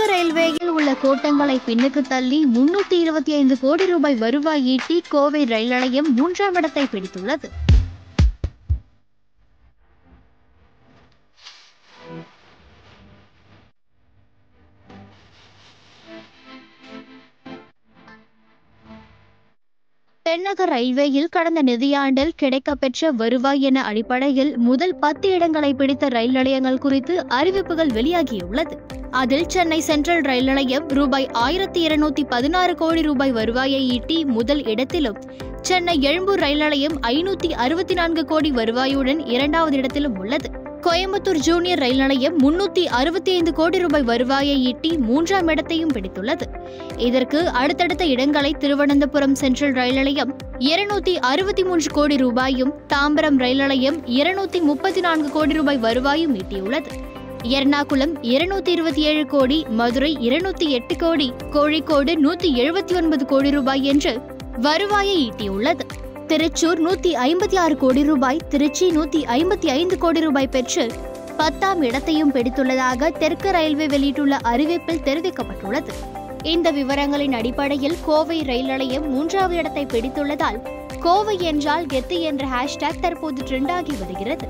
தெற்கு ரயில்வேயில் உள்ள கோட்டங்களை பின்னுக்கு தள்ளி 325 கோடி ரூபாய் வருவாய் ஈட்டி கோவை ரயில் நிலையம் 3ஆம் இடத்தை பிடித்துள்ளது. தென்னக ரயில்வேயில் கடந்த நிதியாண்டில் கிடைக்கப்பெற்ற வருவாய் என அடிப்படையில் முதல் 10 இடங்களை பிடித்த ரயில் நிலையங்கள் குறித்து அறிவிப்புகள் வெளியாகியுள்ளது. அதில் சென்னை சென்ட்ரல் ரயில் நிலையம் ரூபாய் 1216 கோடி ரூபாய் வருவாயை ஈட்டி முதல் இடத்திலும், சென்னை எழும்பூர் ரயில் நிலையம் 564 கோடி வருவாயுடன் 2வது இடத்திலும் உள்ளது. கோயம்புத்தூர் ஜூனியர் ரயில் நிலையம் 365 கோடி ரூபாய் வருவாயை ஈட்டி 3ஆம் இடத்தையும் பிடித்துள்ளது. இதற்கு அடுத்தடுத்த இடங்களை திருவனந்தபுரம் சென்ட்ரல் ரயில் நிலையம் 263 கோடி ரூபாயும், தாம்பரம் ரயில் நிலையம் 234 கோடி ரூபாய் வருவாயும் ஈட்டியுள்ளது. எர்ணாகுளம் 227 கோடி, மதுரை 208 கோடி, கோழிக்கோடு 179 கோடி ரூபாய் என்று வருவாயை ஈட்டியுள்ளது. திருச்சூர் 156 கோடி ரூபாய், திருச்சி 155 கோடி ரூபாய் பெற்று 10ஆம் இடத்தையும் பிடித்துள்ளதாக தெற்கு ரயில்வே வெளியிட்டுள்ள அறிவிப்பில் தெரிவிக்கப்பட்டுள்ளது. இந்த விவரங்களின் அடிப்படையில் கோவை ரயில் நிலையம் 3வது இடத்தை பிடித்துள்ளதால் கோவை என்றால் கெத்து என்ற ஹேஷ்டேக் தற்போது ட்ரெண்ட் ஆகி வருகிறது.